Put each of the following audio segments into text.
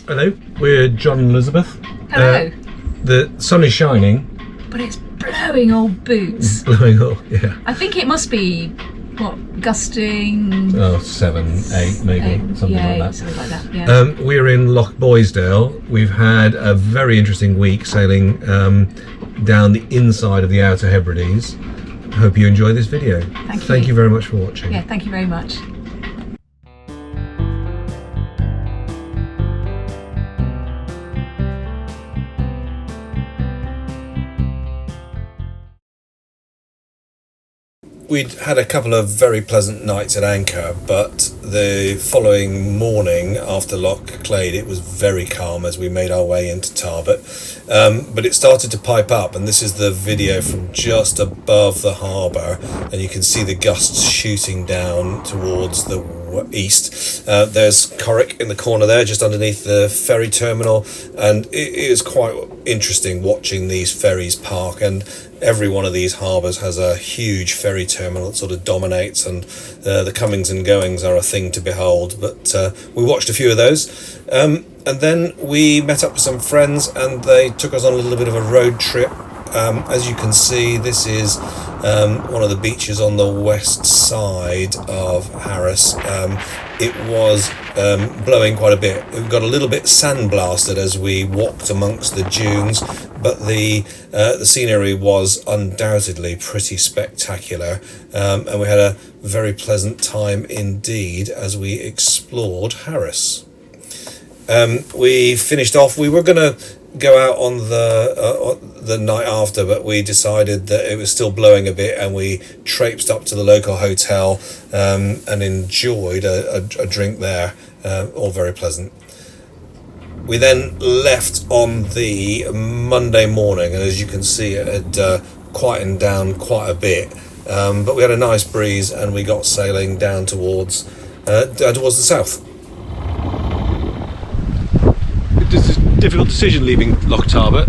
Hello, we're John and Elizabeth. Hello. The sun is shining. But it's blowing old boots. Blowing up, yeah. I think it must be, what, gusting? Oh, 7, 8 maybe, something like that. Something like that, yeah. We're in Loch Boisdale. We've had a very interesting week sailing down the inside of the Outer Hebrides. Hope you enjoy this video. Thank you very much for watching. Yeah, thank you very much. We'd had a couple of very pleasant nights at anchor, but the following morning after Loch Clade it was very calm as we made our way into Tarbert, but it started to pipe up, and this is the video from just above the harbour, and you can see the gusts shooting down towards the east. There's Corrick in the corner there just underneath the ferry terminal, and it is quite interesting watching these ferries park, and every one of these harbours has a huge ferry terminal that sort of dominates, and the comings and goings are a thing to behold. But we watched a few of those, and then we met up with some friends and they took us on a little bit of a road trip. As you can see, this is one of the beaches on the west side of Harris. It was blowing quite a bit. It got a little bit sandblasted as we walked amongst the dunes, but the scenery was undoubtedly pretty spectacular, and we had a very pleasant time indeed as we explored Harris. We finished off. We were going to go out on the night after, but we decided that it was still blowing a bit, and we traipsed up to the local hotel and enjoyed a drink there, all very pleasant. We then left on the Monday morning, and as you can see it had quietened down quite a bit, but we had a nice breeze and we got sailing down towards the south. This is a difficult decision leaving Loch Tarbert.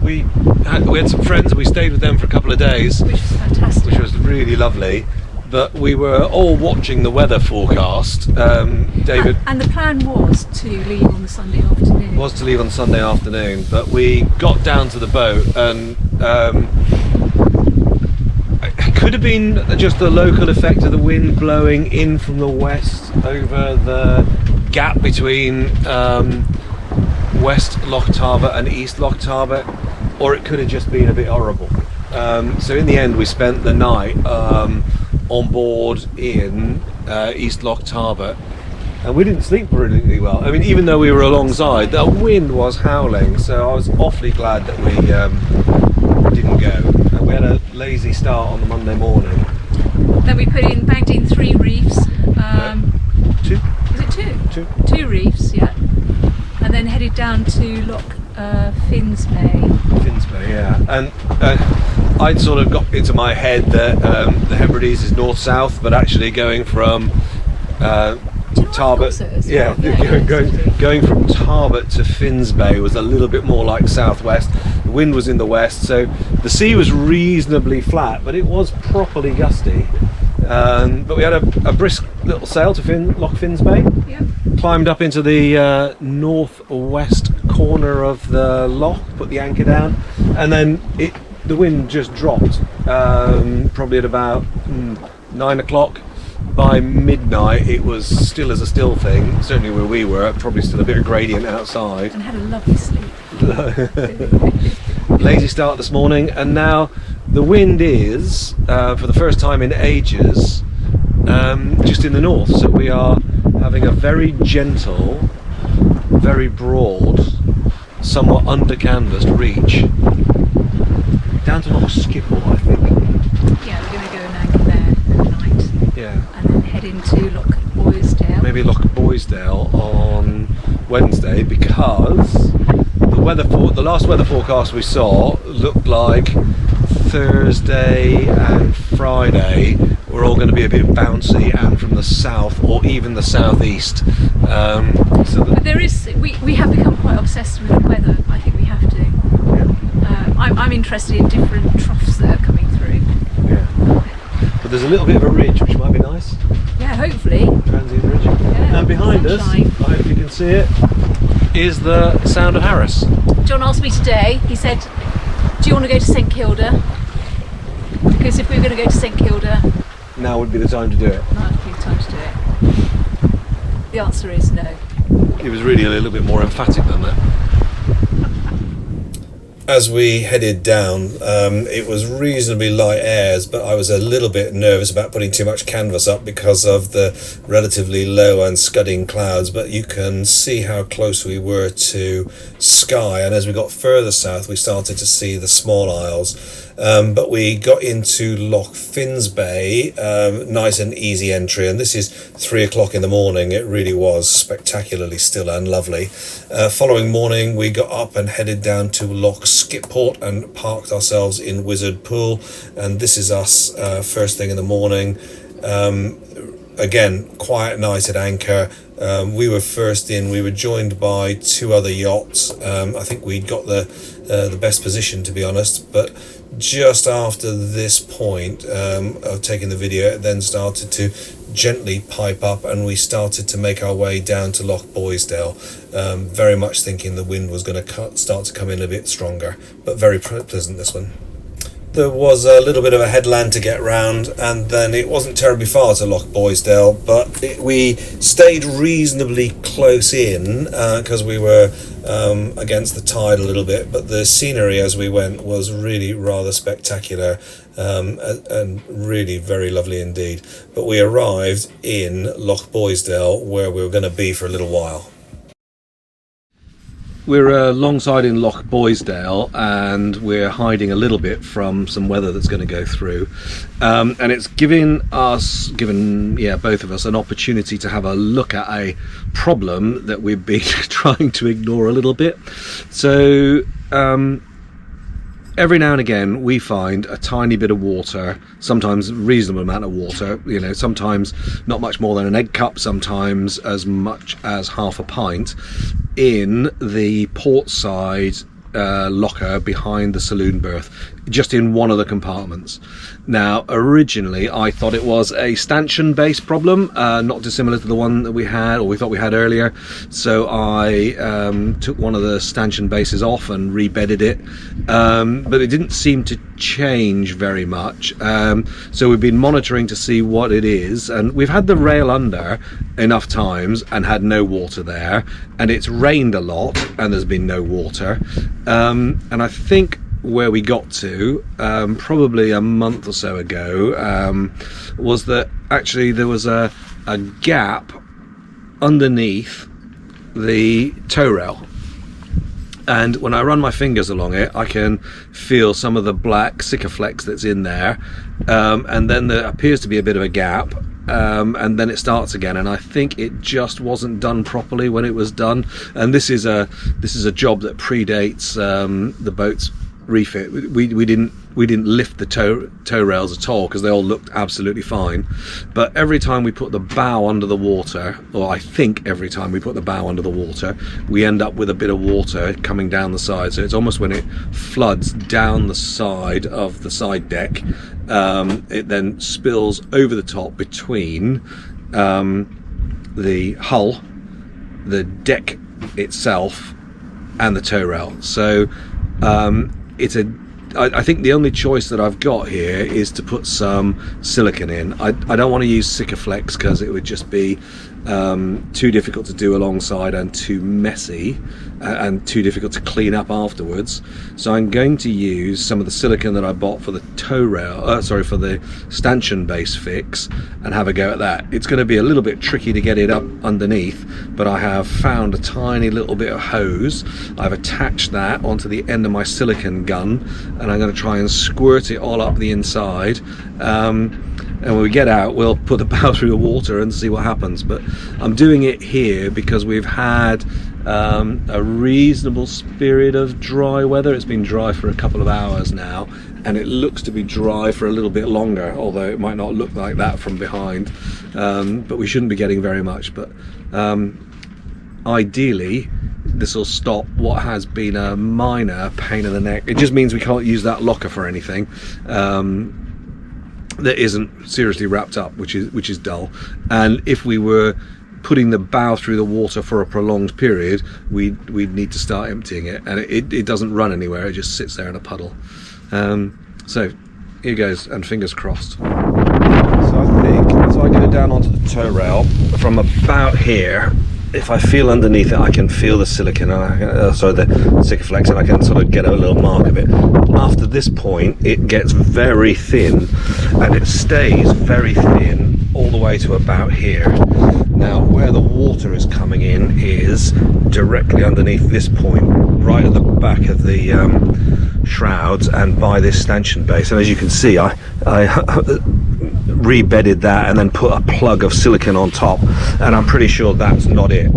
We had some friends and we stayed with them for a couple of days, Which was fantastic. which was really lovely. But we were all watching the weather forecast. David And the plan was to leave on the Sunday afternoon. was to leave on Sunday afternoon, but we got down to the boat, and it could have been just the local effect of the wind blowing in from the west over the gap between West Loch Tarbert and East Loch Tarbert, or it could have just been a bit horrible. So in the end we spent the night on board in East Loch Tarbert, and we didn't sleep brilliantly well. I mean, even though we were alongside, the wind was howling, so I was awfully glad that we didn't go. And we had a lazy start on the Monday morning. Then we bagged in 3 reefs. 2? Was it 2? 2. 2 reefs, yeah. And then headed down to Loch Finsbay. Finsbay, yeah. And I'd sort of got into my head that the Hebrides is north-south, but actually going from Tarbert, going from Tarbert to Finsbay was a little bit more like southwest. The wind was in the west, so the sea was reasonably flat, but it was properly gusty. But we had a brisk little sail to Loch Finsbay. Yep. Climbed up into the northwest corner of the loch, put the anchor down, and then the wind just dropped, probably at about 9 o'clock. By midnight it was still as a still thing, certainly where we were, probably still a bit of gradient outside. And had a lovely sleep. Lazy start this morning, and now the wind is, for the first time in ages, just in the north, so we are having a very gentle, very broad, somewhat under-canvassed reach down to Loch Skippel, I think. Yeah, we're going to go and anchor there tonight. Yeah. And then head into Loch Boisdale. Maybe Loch Boisdale on Wednesday, because the last weather forecast we saw looked like Thursday and Friday were all going to be a bit bouncy and from the south or even the southeast. But there is, we have become quite obsessed with the weather. I think we have to. Yeah. I'm interested in different troughs that are coming through. Yeah. But there's a little bit of a ridge which might be nice. Yeah, hopefully. Transient ridge. Yeah, And behind sunshine. us, I hope you can see it, is the Sound of Harris. John asked me today, he said, do you want to go to St Kilda? Because if we were going to go to St Kilda, Now would be the time to do it. now would be the time to do it. The answer is no. It was really a little bit more emphatic than that. As we headed down, it was reasonably light airs, but I was a little bit nervous about putting too much canvas up because of the relatively low and scudding clouds, but you can see how close we were to Skye, and as we got further south we started to see the small isles. But we got into Loch Finsbay, nice and easy entry, and this is 3 o'clock in the morning. It really was spectacularly still and lovely. Following morning we got up and headed down to Loch Skipport and parked ourselves in Wizard Pool, and this is us first thing in the morning. Again, quiet night at anchor. We were first in. We were joined by 2 other yachts. I think we got the best position, to be honest, but just after this point of taking the video, it then started to gently pipe up and we started to make our way down to Loch Boisdale, very much thinking the wind was going to start to come in a bit stronger, but very pleasant this one. There was a little bit of a headland to get round, and then it wasn't terribly far to Loch Boisdale, but we stayed reasonably close in because we were against the tide a little bit, but the scenery as we went was really rather spectacular and really very lovely indeed. But we arrived in Loch Boisdale where we were going to be for a little while. We're alongside in Loch Boisdale, and we're hiding a little bit from some weather that's going to go through, and it's given both of us an opportunity to have a look at a problem that we've been trying to ignore a little bit. So every now and again we find a tiny bit of water, sometimes a reasonable amount of water, sometimes not much more than an egg cup, sometimes as much as half a pint, in the port side locker behind the saloon berth, just in one of the compartments. Now, originally I thought it was a stanchion based problem, not dissimilar to the one that we thought we had earlier, so I took one of the stanchion bases off and rebedded it, but it didn't seem to change very much, so we've been monitoring to see what it is, and we've had the rail under enough times and had no water there, and it's rained a lot and there's been no water, and I think where we got to probably a month or so ago was that actually there was a gap underneath the tow rail, and when I run my fingers along it I can feel some of the black Sikaflex that's in there, and then there appears to be a bit of a gap, and then it starts again, and I think it just wasn't done properly when it was done, and this is a job that predates the boat's refit. We didn't lift the tow rails at all because they all looked absolutely fine, but every time we put the bow under the water, or I think every time we put the bow under the water, we end up with a bit of water coming down the side, so it's almost when it floods down the side of the side deck, it then spills over the top between the hull, the deck itself and the tow rail. So I think the only choice that I've got here is to put some silicone in. I don't want to use Sikaflex because it would just be too difficult to do alongside and too messy and too difficult to clean up afterwards. So I'm going to use some of the silicone that I bought for the tow rail, for the stanchion base fix, and have a go at that. It's going to be a little bit tricky to get it up underneath, but I have found a tiny little bit of hose. I've attached that onto the end of my silicone gun, and I'm going to try and squirt it all up the inside. And when we get out, we'll put the bow through the water and see what happens. But I'm doing it here because we've had a reasonable period of dry weather. It's been dry for a couple of hours now, and it looks to be dry for a little bit longer, although it might not look like that from behind. But we shouldn't be getting very much. But ideally, this will stop what has been a minor pain in the neck. It just means we can't use that locker for anything that isn't seriously wrapped up, which is dull. And if we were putting the bow through the water for a prolonged period, we'd need to start emptying it, and it doesn't run anywhere. It just sits there in a puddle. So here goes, and fingers crossed. So I think as I go down onto the tow rail from about here, if I feel underneath it, I can feel the silicon, the Sikaflex, and I can sort of get a little mark of it. After this point, it gets very thin, and it stays very thin all the way to about here. Now, where the water is coming in is directly underneath this point, right at the back of the shrouds and by this stanchion base. And as you can see, I rebedded that and then put a plug of silicon on top, and I'm pretty sure that's not it.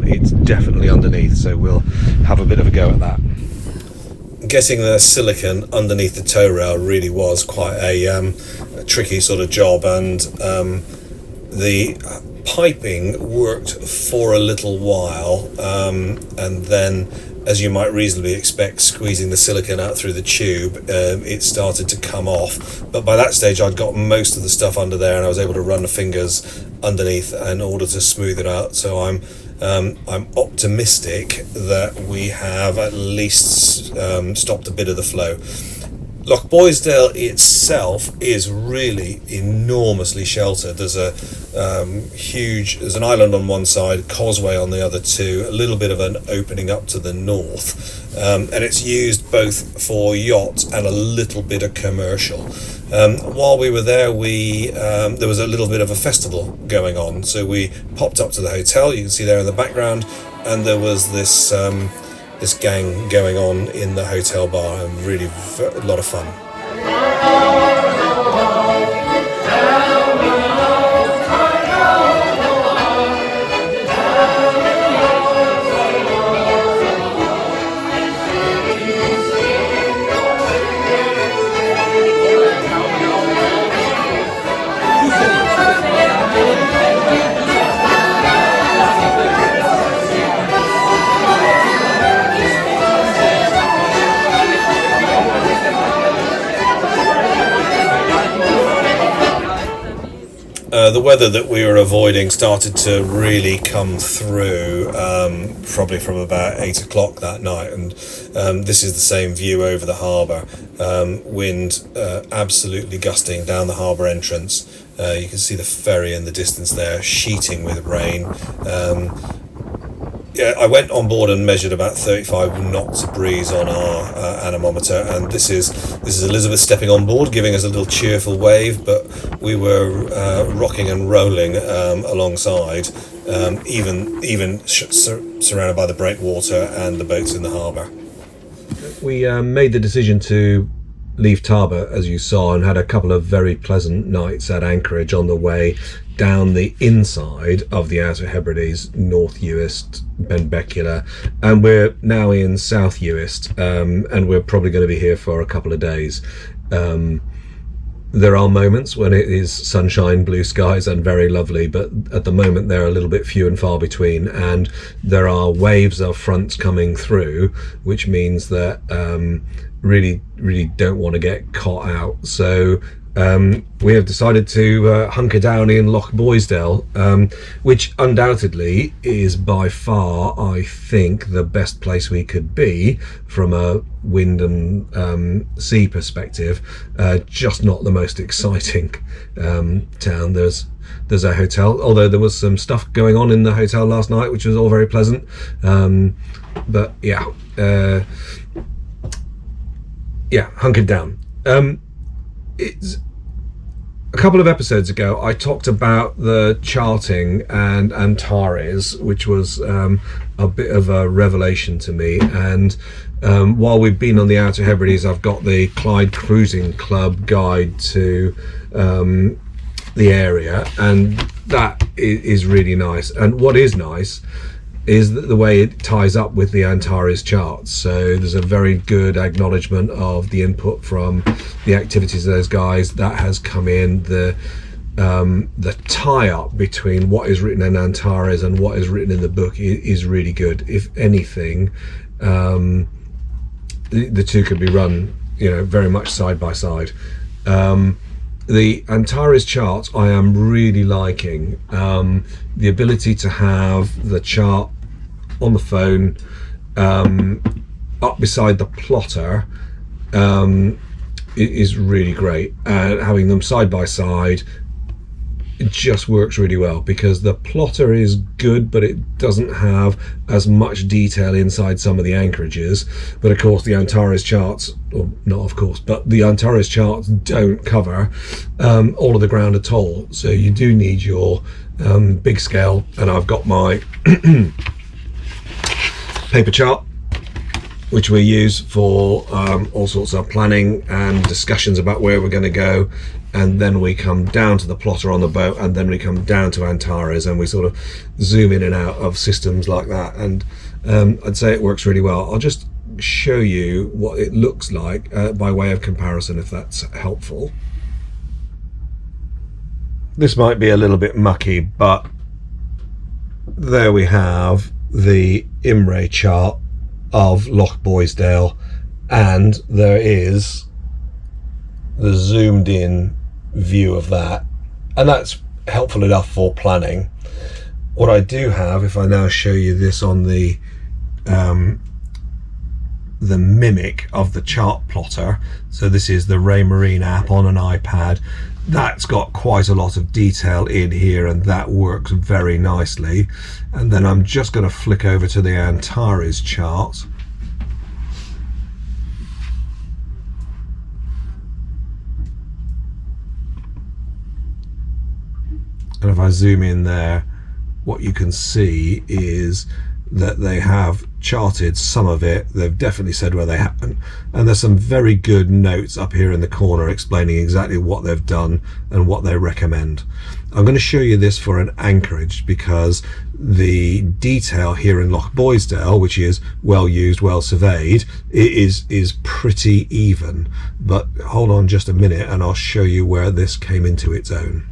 It's definitely underneath, so we'll have a bit of a go at that. Getting the silicon underneath the tow rail really was quite a tricky sort of job, and the piping worked for a little while, and then, as you might reasonably expect, squeezing the silicon out through the tube, it started to come off. But by that stage I'd got most of the stuff under there, and I was able to run the fingers underneath in order to smooth it out. So I'm optimistic that we have at least stopped a bit of the flow. Loch Boisdale itself is really enormously sheltered. There's there's an island on one side, causeway on the other two, a little bit of an opening up to the north, and it's used both for yacht and a little bit of commercial. While we were there, there was a little bit of a festival going on, so we popped up to the hotel. You can see there in the background, and there was this gang going on in the hotel bar, and really a lot of fun. The weather that we were avoiding started to really come through probably from about 8 o'clock that night, and this is the same view over the harbour. Wind absolutely gusting down the harbour entrance. You can see the ferry in the distance there, sheeting with rain. Yeah, I went on board and measured about 35 knots of breeze on our anemometer, and this is Elizabeth stepping on board, giving us a little cheerful wave, but we were rocking and rolling alongside, even surrounded by the breakwater and the boats in the harbour. We made the decision to leave Tarbert, as you saw, and had a couple of very pleasant nights at anchorage on the way down the inside of the Outer Hebrides, North Uist, Benbecula, and we're now in South Uist, and we're probably going to be here for a couple of days. There are moments when it is sunshine, blue skies, and very lovely, but at the moment they're a little bit few and far between, and there are waves of fronts coming through, which means that really don't want to get caught out. So we have decided to hunker down in Loch Boisdale, which undoubtedly is by far, I think, the best place we could be from a wind and sea perspective. Just not the most exciting town. There's a hotel, although there was some stuff going on in the hotel last night, which was all very pleasant. But yeah, hunkered down. It's a couple of episodes ago I talked about the charting and Antares, which was a bit of a revelation to me, and while we've been on the Outer Hebrides, I've got the Clyde Cruising Club guide to the area, and that is really nice. And what is nice is the way it ties up with the Antares charts. So there's a very good acknowledgement of the input from the activities of those guys that has come in. The tie-up between what is written in Antares and what is written in the book is really good. If anything, the two could be run, very much side by side. the Antares chart I am really liking. The ability to have the chart on the phone up beside the plotter is really great, and having them side by side, it just works really well, because the plotter is good but it doesn't have as much detail inside some of the anchorages. But of course the Antares charts, or not of course, but the Antares charts don't cover all of the ground at all, so you do need your big scale. And I've got my paper chart, which we use for all sorts of planning and discussions about where we're going to go, and then we come down to the plotter on the boat, and then we come down to Antares, and we sort of zoom in and out of systems like that. And I'd say it works really well. I'll just show you what it looks like by way of comparison, if that's helpful. This might be a little bit mucky, but there we have the IMRE chart of Loch Boisdale, and there is the zoomed in view of that, and that's helpful enough for planning. What I do have, if I now show you this on the mimic of the chart plotter, so this is the Ray Marine app on an iPad, that's got quite a lot of detail in here, and that works very nicely. And then I'm just going to flick over to the Antares chart, and if I zoom in there, what you can see is that they have charted some of it. They've definitely said where they happen, and there's some very good notes up here in the corner explaining exactly what they've done and what they recommend. I'm going to show you this for an anchorage, because the detail here in Loch Boisdale, which is well used, well surveyed, is pretty even. But hold on just a minute and I'll show you where this came into its own.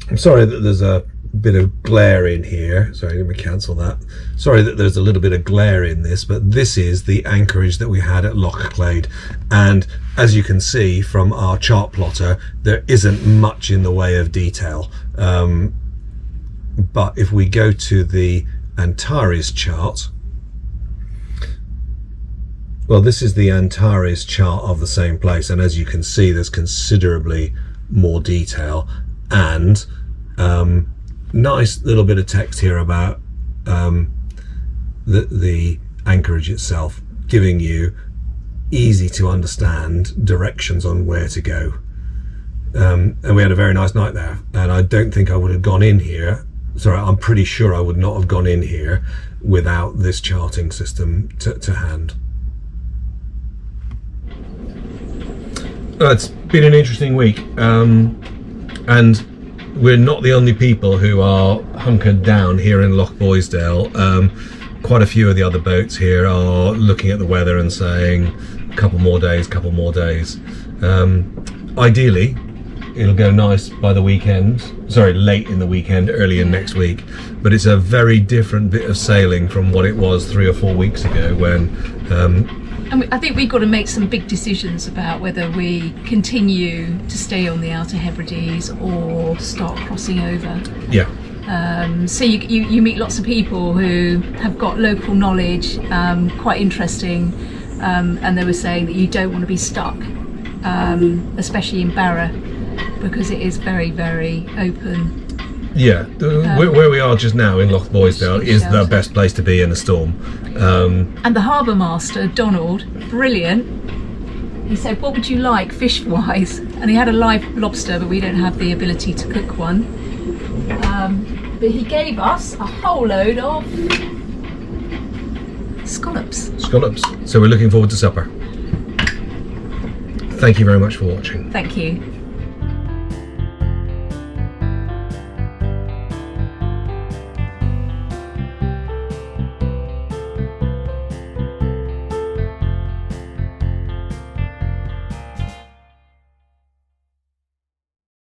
I'm sorry that there's a bit of glare in here. Sorry, let me cancel that. Sorry that there's a little bit of glare in this, but this is the anchorage that we had at Loch Clade. And as you can see from our chart plotter, there isn't much in the way of detail. But if we go to the Antares chart, well, this is the Antares chart of the same place, and as you can see, there's considerably more detail, and nice little bit of text here about the anchorage itself, giving you easy to understand directions on where to go. And we had a very nice night there, and I don't think I would have gone in here, sorry, I'm pretty sure I would not have gone in here without this charting system to hand. It's been an interesting week, and we're not the only people who are hunkered down here in Loch Boisdale. Quite a few of the other boats here are looking at the weather and saying a couple more days. Ideally, it'll go nice by the weekend, sorry, late in the weekend, early in next week. But it's a very different bit of sailing from what it was 3 or 4 weeks ago when and I think we've got to make some big decisions about whether we continue to stay on the Outer Hebrides or start crossing over. Yeah. So you meet lots of people who have got local knowledge, quite interesting, and they were saying that you don't want to be stuck, especially in Barra, because it is very, very open. Yeah, where we are just now in Loch Boisdale is the best place to be in a storm. And the harbour master, Donald, brilliant. He said, what would you like fish-wise? And he had a live lobster, but we don't have the ability to cook one. But he gave us a whole load of scallops. Scallops. So we're looking forward to supper. Thank you very much for watching. Thank you.